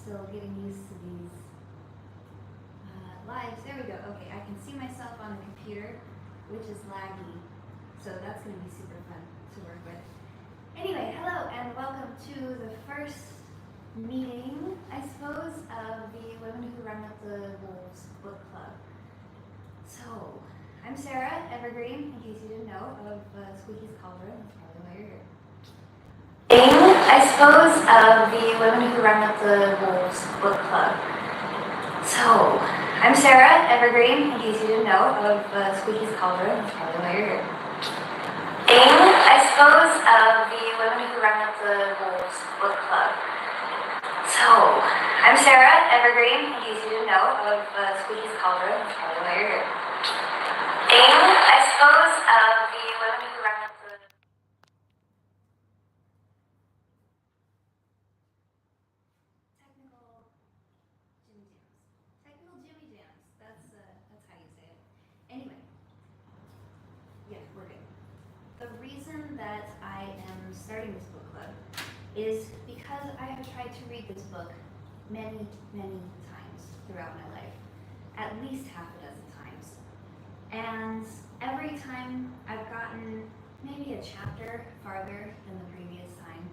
Still getting used to these lives. There we go. Okay, I can see myself on the computer, which is laggy. So that's going to be super fun to work with. Anyway, hello and welcome to the first meeting, I suppose, of the Women Who Run With the Wolves book club. So, I'm Sarah Evergreen, in case you didn't know, of Squeaky's Cauldron. That's probably why you're here. I suppose, of the Women Who Run With the Wolves book club. So, I'm Sarah Evergreen, in case you didn't know, of Squeaky's Cauldron. That's probably why you're here. I suppose, of the Women Who Run With the Wolves book club. So, I'm Sarah Evergreen, in case you didn't know, of Squeaky's Cauldron. That's probably why you're here. I suppose, of the Women Who Run With the... Technical Jimmy Jams. That's how you say it. Anyway. Yeah, we're good. The reason that I am starting this book club is because I have tried to read this book many, many times throughout my life. At least half a dozen times. And every time I've gotten maybe a chapter farther than the previous time.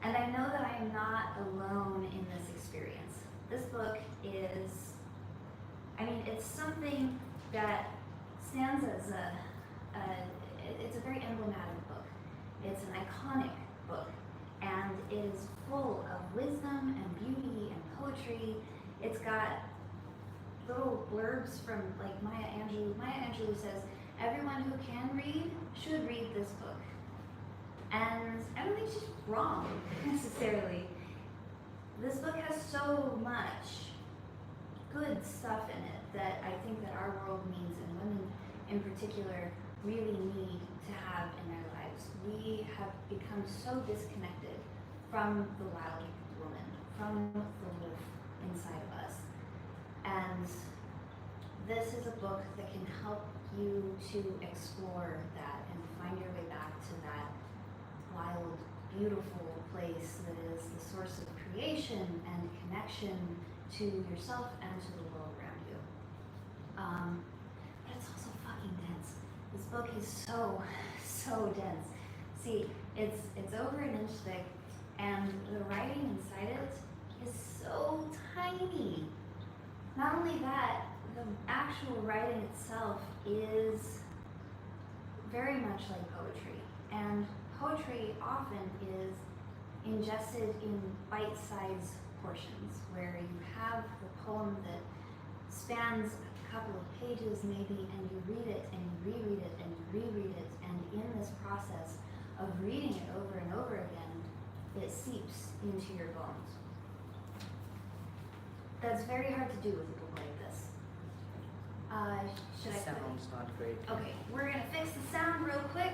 And I know that I am not alone in this experience. This book is, it's something that stands as it's a very emblematic book. It's an iconic book, and it is full of wisdom and beauty and poetry. It's got little blurbs from like Maya Angelou. Maya Angelou says, everyone who can read should read this book. And I don't think she's wrong, necessarily. This book has so much good stuff in it that I think that our world needs, and women in particular really need to have in their lives. We have become so disconnected from the wild woman, from the wolf inside of us. And this is a book that can help you to explore that and find your way back to that wild, beautiful place that is the source of creation and connection to yourself and to the world around you. But it's also fucking dense. This book is so, so dense. See, it's over an inch thick, and the writing inside it is so tiny. Not only that, the actual writing itself is very much like poetry. And poetry often is ingested in bite-sized portions, where you have the poem that spans a couple of pages maybe, and you read it, and you reread it, and you reread it, and in this process of reading it over and over again, it seeps into your bones. That's very hard to do with a book like this. Should I put it? Sound's not great. Okay, we're gonna fix the sound real quick.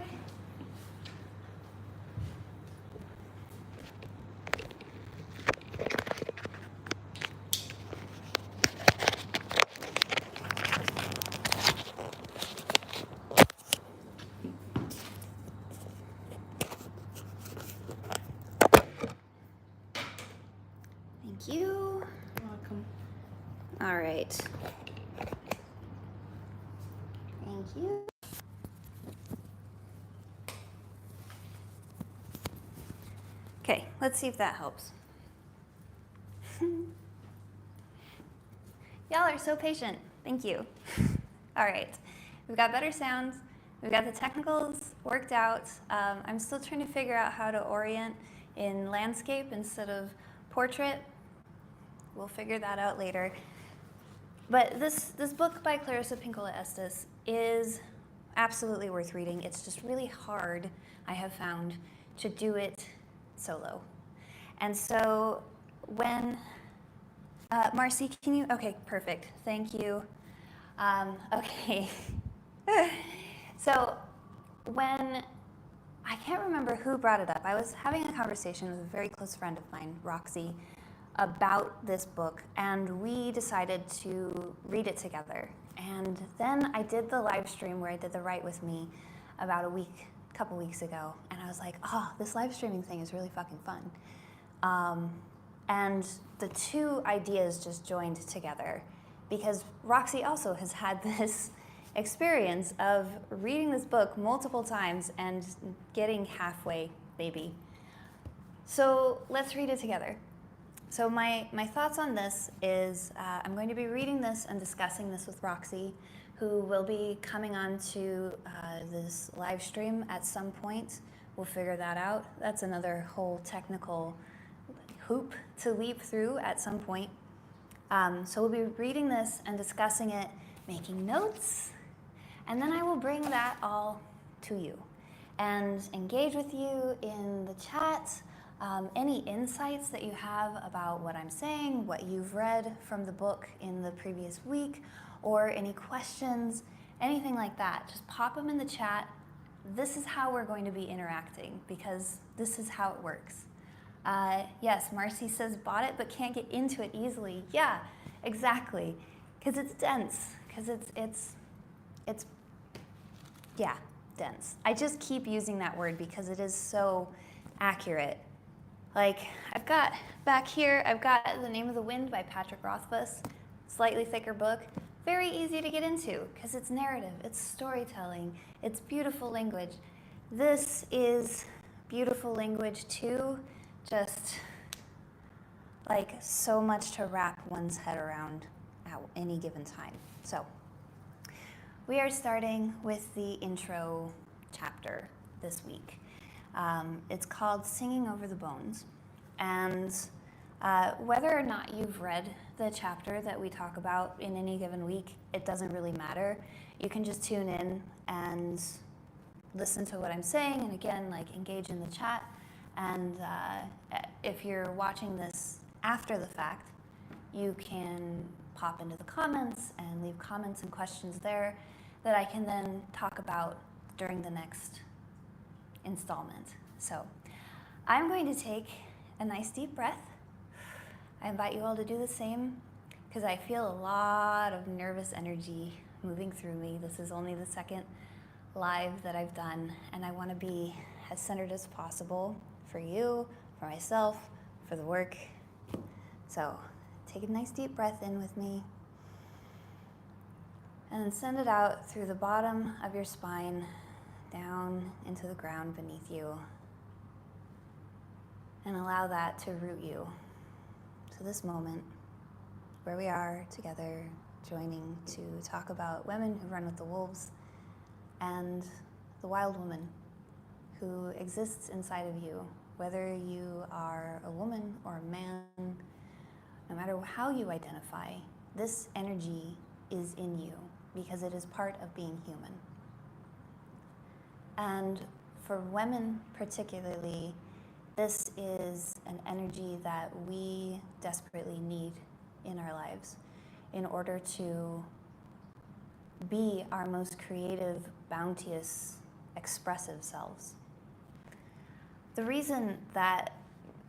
Thank you. You're welcome. All right. Thank you. Okay, let's see if that helps. Y'all are so patient. Thank you. All right. We've got better sound. We've got the technicals worked out. I'm still trying to figure out how to orient in landscape instead of portrait. We'll figure that out later. But this book by Clarissa Pinkola Estes is absolutely worth reading. It's just really hard, I have found, to do it solo. And so when, Marcy, can you, okay, perfect, thank you. Okay, so when, I can't remember who brought it up. I was having a conversation with a very close friend of mine, Roxy, about this book, and we decided to read it together. And then I did the live stream where I did the Write With Me about a couple weeks ago, and I was like, oh, this live streaming thing is really fucking fun. And the two ideas just joined together because Roxy also has had this experience of reading this book multiple times and getting halfway, maybe. So let's read it together. So my thoughts on this is I'm going to be reading this and discussing this with Roxy, who will be coming on to this live stream at some point. We'll figure that out. That's another whole technical hoop to leap through at some point. So we'll be reading this and discussing it, making notes, and then I will bring that all to you and engage with you in the chat. Any insights that you have about what I'm saying, what you've read from the book in the previous week, or any questions, anything like that, just pop them in the chat. This is how we're going to be interacting because this is how it works. Yes, Marcy says bought it but can't get into it easily. Yeah, exactly, because it's dense, because it's dense. I just keep using that word because it is so accurate. Like, I've got back here, I've got The Name of the Wind by Patrick Rothfuss, slightly thicker book, very easy to get into because it's narrative, it's storytelling, it's beautiful language. This is beautiful language too, just like so much to wrap one's head around at any given time. So we are starting with the intro chapter this week. It's called Singing Over the Bones. And whether or not you've read the chapter that we talk about in any given week, it doesn't really matter. You can just tune in and listen to what I'm saying, and again, like engage in the chat. And if you're watching this after the fact, you can pop into the comments and leave comments and questions there that I can then talk about during the next installment. So I'm going to take a nice deep breath. I invite you all to do the same because I feel a lot of nervous energy moving through me. This is only the second live that I've done, and I want to be as centered as possible for you, for myself, for the work. So take a nice deep breath in with me and then send it out through the bottom of your spine down into the ground beneath you, and allow that to root you to this moment where we are together joining to talk about women who run with the wolves and the wild woman who exists inside of you, whether you are a woman or a man, no matter how you identify, this energy is in you because it is part of being human. And for women particularly, this is an energy that we desperately need in our lives in order to be our most creative, bounteous, expressive selves. The reason that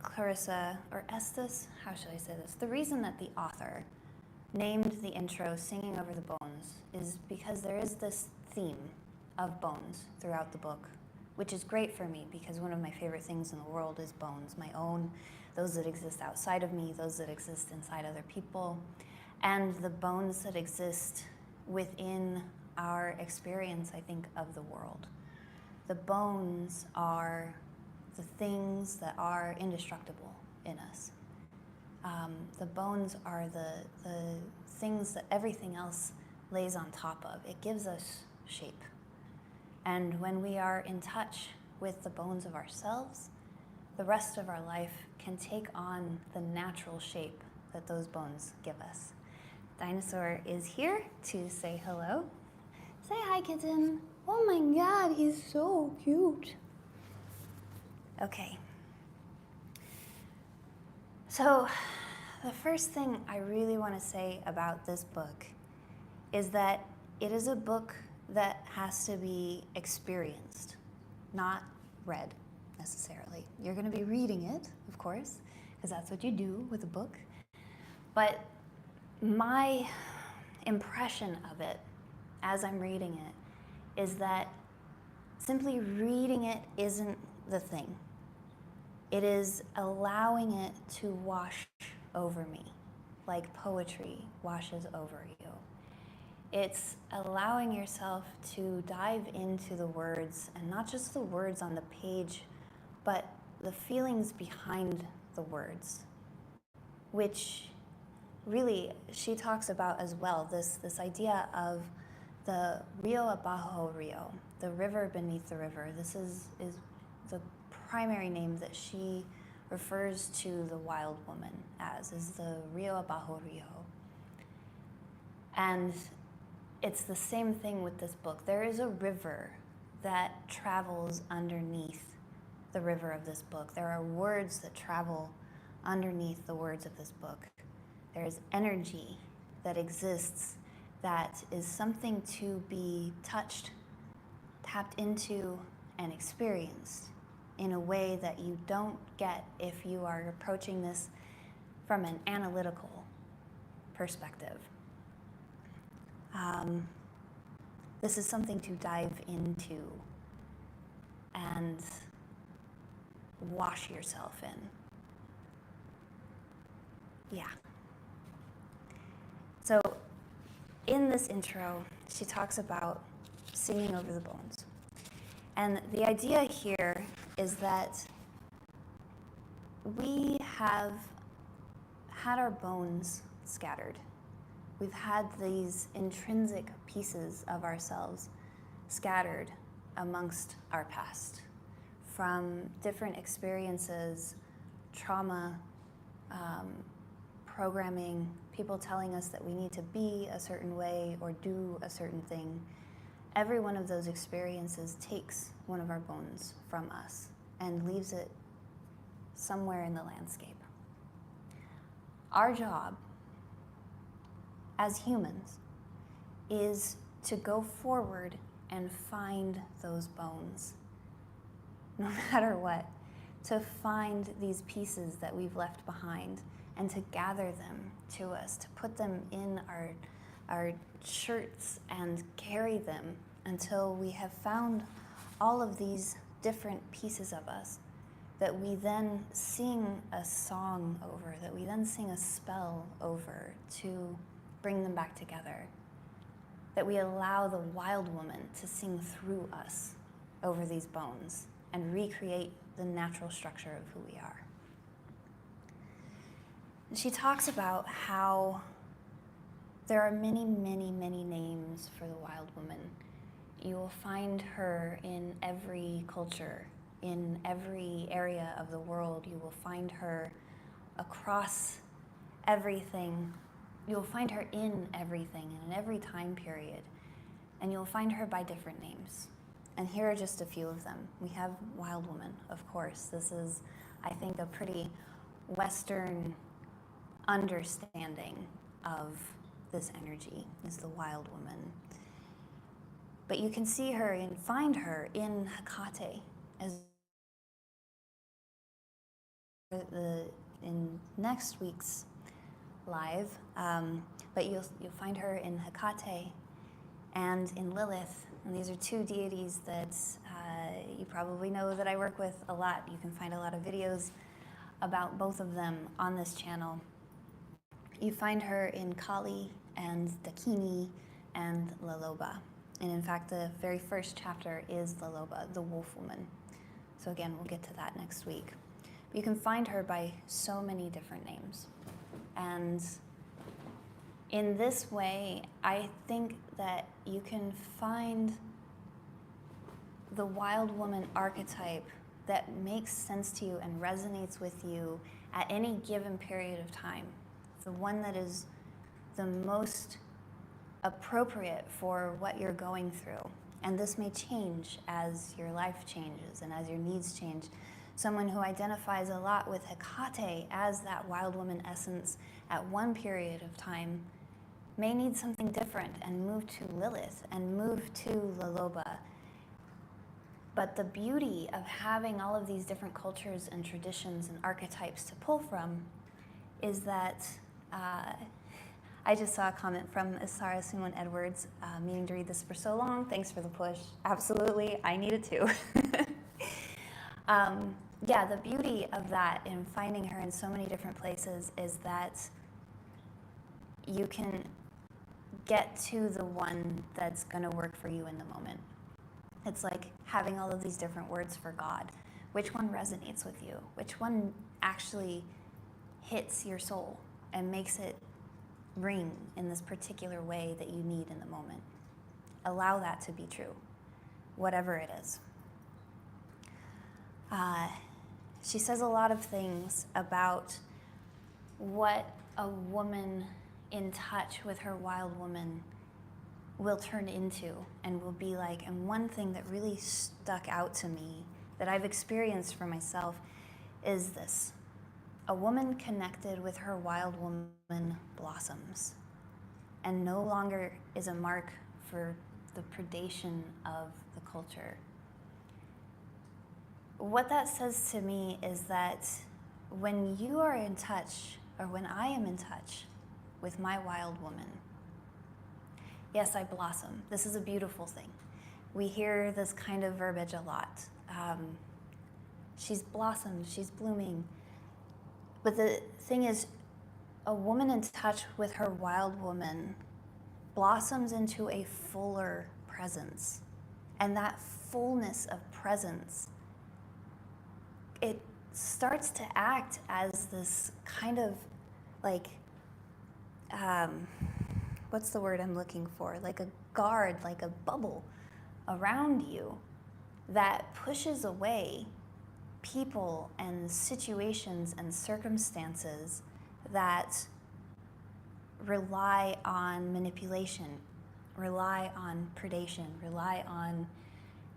Clarissa, or Estes, how should I say this? The reason that the author named the intro Singing Over the Bones is because there is this theme of bones throughout the book, which is great for me because one of my favorite things in the world is bones, my own, those that exist outside of me, those that exist inside other people, and the bones that exist within our experience, I think, of the world. The bones are the things that are indestructible in us. The bones are the things that everything else lays on top of. It gives us shape. And when we are in touch with the bones of ourselves, the rest of our life can take on the natural shape that those bones give us. Dinosaur is here to say hello. Say hi, kitten. Oh my God, he's so cute. Okay. So the first thing I really want to say about this book is that it is a book that has to be experienced, not read necessarily. You're going to be reading it, of course, because that's what you do with a book. But my impression of it as I'm reading it is that simply reading it isn't the thing. It is allowing it to wash over me, like poetry washes over you. It's allowing yourself to dive into the words, and not just the words on the page, but the feelings behind the words, which really she talks about as well, this idea of the Rio Abajo Rio, the river beneath the river. This is the primary name that she refers to the wild woman as, is the Rio Abajo Rio. And it's the same thing with this book. There is a river that travels underneath the river of this book. There are words that travel underneath the words of this book. There is energy that exists that is something to be touched, tapped into, and experienced in a way that you don't get if you are approaching this from an analytical perspective. This is something to dive into and wash yourself in. Yeah. So in this intro, she talks about singing over the bones. And the idea here is that we have had our bones scattered. We've had these intrinsic pieces of ourselves scattered amongst our past from different experiences, trauma, programming, people telling us that we need to be a certain way or do a certain thing. Every one of those experiences takes one of our bones from us and leaves it somewhere in the landscape. Our job as humans is to go forward and find those bones, no matter what, to find these pieces that we've left behind and to gather them to us, to put them in our shirts and carry them until we have found all of these different pieces of us that we then sing a song over, that we then sing a spell over to bring them back together, that we allow the wild woman to sing through us over these bones and recreate the natural structure of who we are. She talks about how there are many, many, many names for the wild woman. You will find her in every culture, in every area of the world. You will find her across everything. You'll find her in everything and in every time period. And you'll find her by different names. And here are just a few of them. We have wild woman, of course. This is, I think, a pretty Western understanding of this energy, is the wild woman. But you can see her and find her in Hecate as in next week's live, but you'll find her in Hecate and in Lilith, and these are two deities that you probably know that I work with a lot. You can find a lot of videos about both of them on this channel. You find her in Kali and Dakini and Laloba, and in fact the very first chapter is Laloba, the wolf woman. So again, we'll get to that next week. But you can find her by so many different names. And in this way, I think that you can find the wild woman archetype that makes sense to you and resonates with you at any given period of time. The one that is the most appropriate for what you're going through. And this may change as your life changes and as your needs change. Someone who identifies a lot with Hecate as that wild woman essence at one period of time may need something different and move to Lilith and move to Laloba. But the beauty of having all of these different cultures and traditions and archetypes to pull from is that I just saw a comment from Isara Simon Edwards, meaning to read this for so long. Thanks for the push. Absolutely, I need it too. Yeah, the beauty of that in finding her in so many different places is that you can get to the one that's going to work for you in the moment. It's like having all of these different words for God. Which one resonates with you? Which one actually hits your soul and makes it ring in this particular way that you need in the moment? Allow that to be true, whatever it is. She says a lot of things about what a woman in touch with her wild woman will turn into and will be like. And one thing that really stuck out to me that I've experienced for myself is this. A woman connected with her wild woman blossoms and no longer is a mark for the predation of the culture. What that says to me is that when you are in touch, or when I am in touch with my wild woman, yes, I blossom. This is a beautiful thing. We hear this kind of verbiage a lot. She's blossomed, she's blooming. But the thing is, a woman in touch with her wild woman blossoms into a fuller presence. And that fullness of presence, it starts to act as this kind of like, what's the word I'm looking for? Like a guard, like a bubble around you that pushes away people and situations and circumstances that rely on manipulation, rely on predation, rely on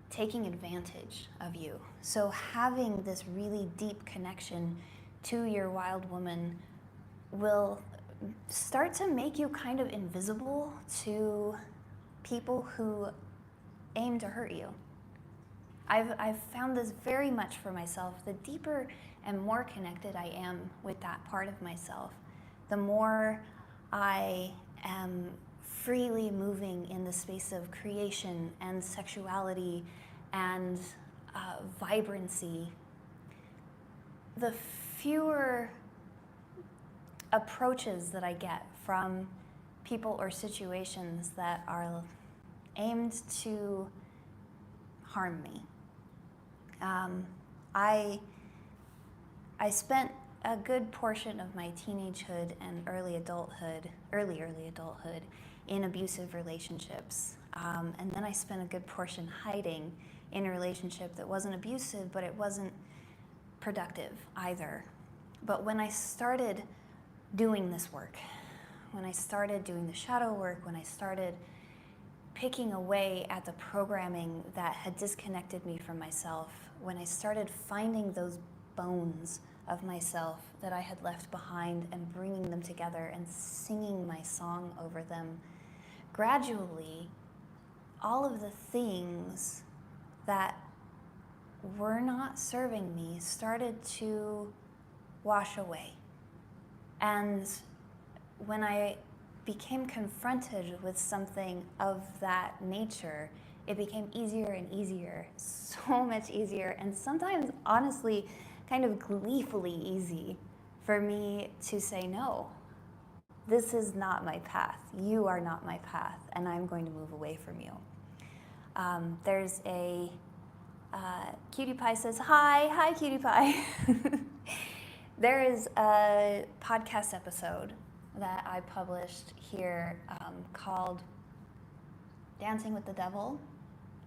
taking advantage of you. So having this really deep connection to your wild woman will start to make you kind of invisible to people who aim to hurt you. I've found this very much for myself. The deeper and more connected I am with that part of myself, the more I am freely moving in the space of creation and sexuality and vibrancy, the fewer approaches that I get from people or situations that are aimed to harm me. I spent a good portion of my teenagehood and early adulthood in abusive relationships. And then I spent a good portion hiding in a relationship that wasn't abusive, but it wasn't productive either. But when I started doing this work, when I started doing the shadow work, when I started picking away at the programming that had disconnected me from myself, when I started finding those bones of myself that I had left behind and bringing them together and singing my song over them, gradually, all of the things that were not serving me started to wash away. And when I became confronted with something of that nature, it became easier and easier, so much easier, and sometimes, honestly, kind of gleefully easy for me to say, no, this is not my path. You are not my path, and I'm going to move away from you. There's a Cutie Pie says, hi Cutie Pie. There is a podcast episode that I published here called Dancing with the Devil,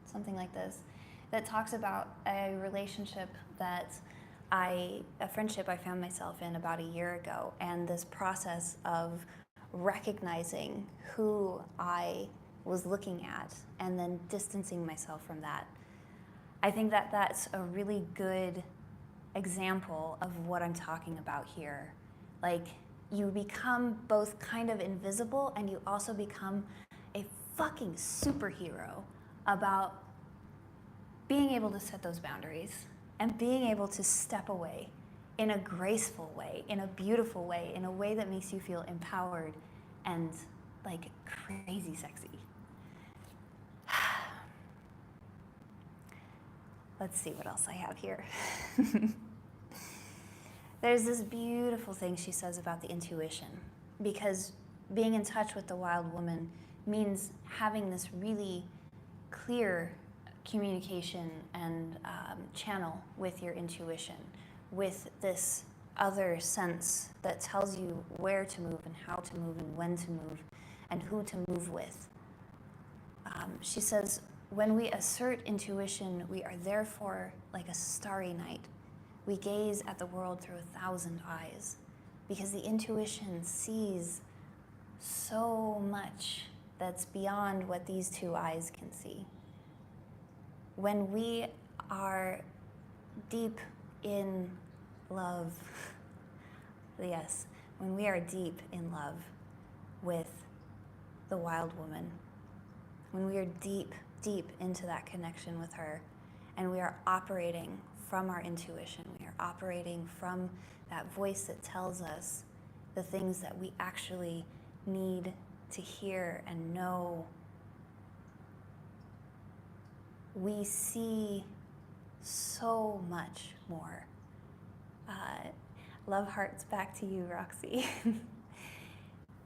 something like this, that talks about a relationship a friendship I found myself in about a year ago, and this process of recognizing who I was looking at and then distancing myself from that. I think that that's a really good example of what I'm talking about here. Like, you become both kind of invisible and you also become a fucking superhero about being able to set those boundaries and being able to step away in a graceful way, in a beautiful way, in a way that makes you feel empowered and like crazy sexy. let's see what else I have here. There's this beautiful thing she says about the intuition, because being in touch with the wild woman means having this really clear communication and channel with your intuition, with this other sense that tells you where to move and how to move and when to move and who to move with. She says, when we assert intuition, we are therefore like a starry night. We gaze at the world through 1,000 eyes, because the intuition sees so much that's beyond what these two eyes can see. When we are deep in love, yes, when we are deep in love with the wild woman, when we are deep, deep into that connection with her, and we are operating from our intuition, we are operating from that voice that tells us the things that we actually need to hear and know, we see so much more. Love hearts back to you, Roxy.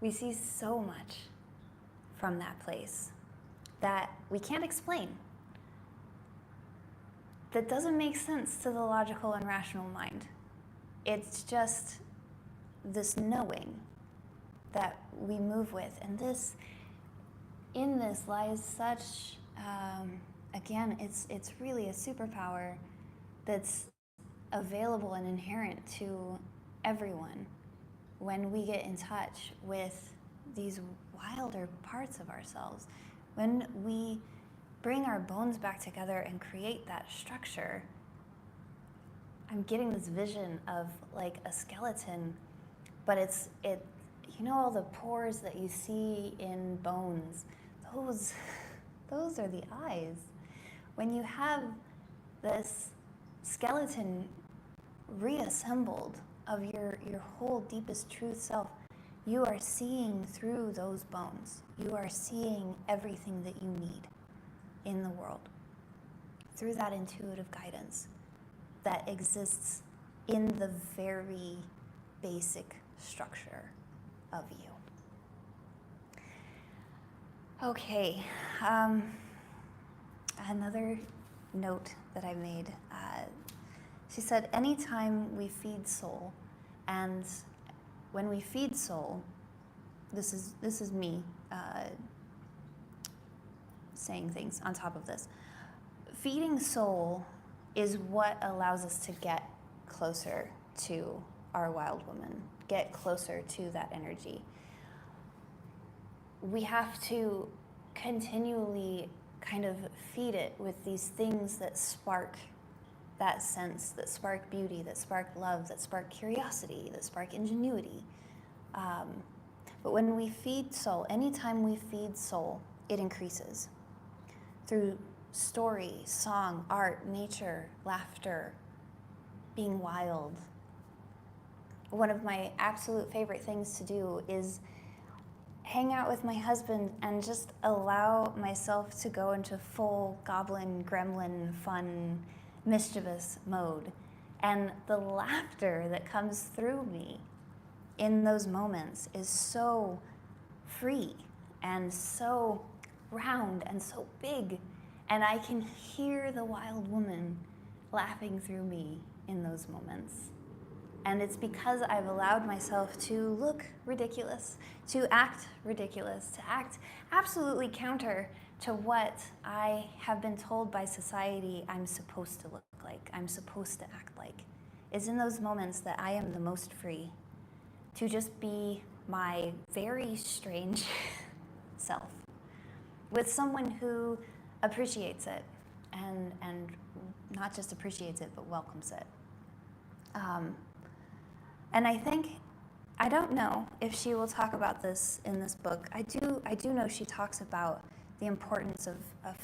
We see so much from that place that we can't explain, that doesn't make sense to the logical and rational mind. It's just this knowing that we move with. And in this lies such, again, it's really a superpower that's available and inherent to everyone when we get in touch with these wilder parts of ourselves. When we bring our bones back together and create that structure, I'm getting this vision of like a skeleton, but you know, all the pores that you see in bones, those are the eyes. When you have this skeleton reassembled of your whole deepest truth self, you are seeing through those bones. You are seeing everything that you need in the world through that intuitive guidance that exists in the very basic structure of you. Okay, another note that I made. She said, anytime we feed soul, and when we feed soul, this is me saying things on top of this. Feeding soul is what allows us to get closer to our wild woman, get closer to that energy. We have to continually kind of feed it with these things that spark that sense, that spark beauty, that spark love, that spark curiosity, that spark ingenuity. But when we feed soul, anytime we feed soul, it increases through story, song, art, nature, laughter, being wild. One of my absolute favorite things to do is hang out with my husband and just allow myself to go into full goblin, gremlin, fun, mischievous mode. And the laughter that comes through me in those moments is so free and so round and so big. And I can hear the wild woman laughing through me in those moments. And it's because I've allowed myself to look ridiculous, to act ridiculous, to act absolutely counter to what I have been told by society I'm supposed to look like, I'm supposed to act like. It's in those moments that I am the most free to just be my very strange self with someone who appreciates it and not just appreciates it, but welcomes it. And I don't know if she will talk about this in this book. I do know she talks about the importance of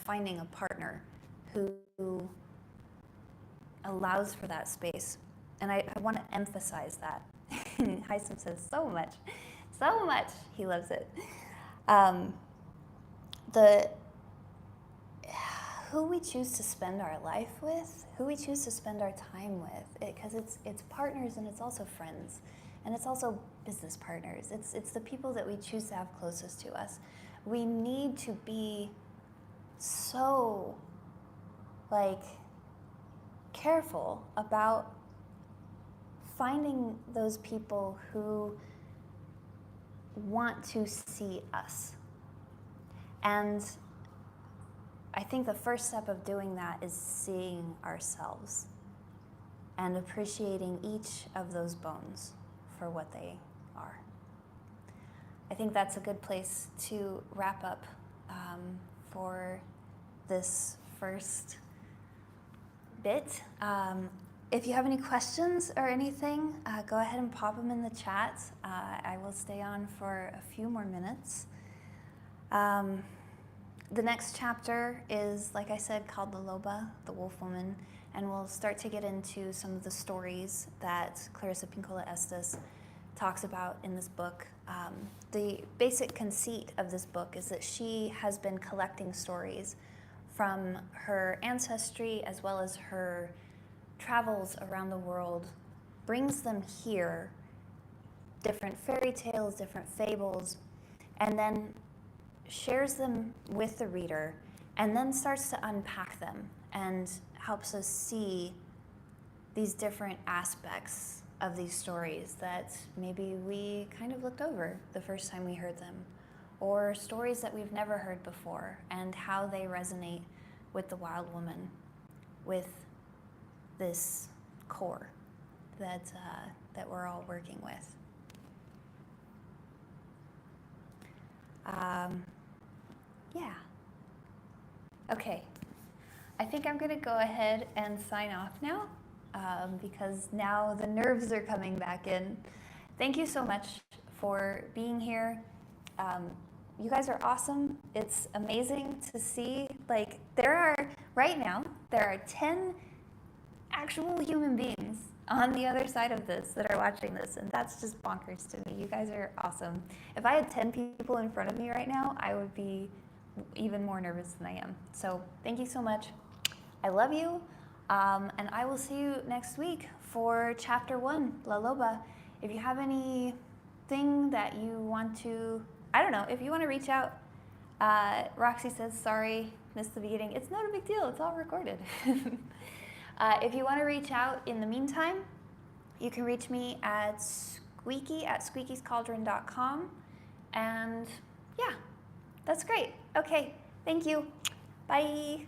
finding a partner who allows for that space. And I want to emphasize that. Heisem says so much. He loves it. who we choose to spend our life with, who we choose to spend our time with, because it's partners and it's also friends, and it's also business partners. It's the people that we choose to have closest to us. We need to be so careful about finding those people who want to see us. And I think the first step of doing that is seeing ourselves and appreciating each of those bones for what they are. I think that's a good place to wrap up for this first bit. If you have any questions or anything, go ahead and pop them in the chat. I will stay on for a few more minutes. The next chapter is, like I said, called The Loba, the Wolf Woman, and we'll start to get into some of the stories that Clarissa Pinkola Estes talks about in this book. The basic conceit of this book is that she has been collecting stories from her ancestry as well as her travels around the world, brings them here, different fairy tales, different fables, and then shares them with the reader, and then starts to unpack them and helps us see these different aspects of these stories that maybe we kind of looked over the first time we heard them, or stories that we've never heard before, and how they resonate with the wild woman, with this core that we're all working with. Yeah. Okay. I think I'm going to go ahead and sign off now because now the nerves are coming back in. Thank you so much for being here. You guys are awesome. It's amazing to see, right now, there are 10 actual human beings on the other side of this that are watching this, and that's just bonkers to me. You guys are awesome. If I had 10 people in front of me right now, I would be even more nervous than I am. So thank you so much. I love you, and I will see you next week for chapter 1, La Loba. If you have anything that you want to, I don't know, if you want to reach out, Roxy says, sorry, missed the beginning. It's not a big deal, it's all recorded. If you want to reach out in the meantime, you can reach me at squeaky@squeakyscauldron.com. And yeah, that's great. Okay, thank you. Bye.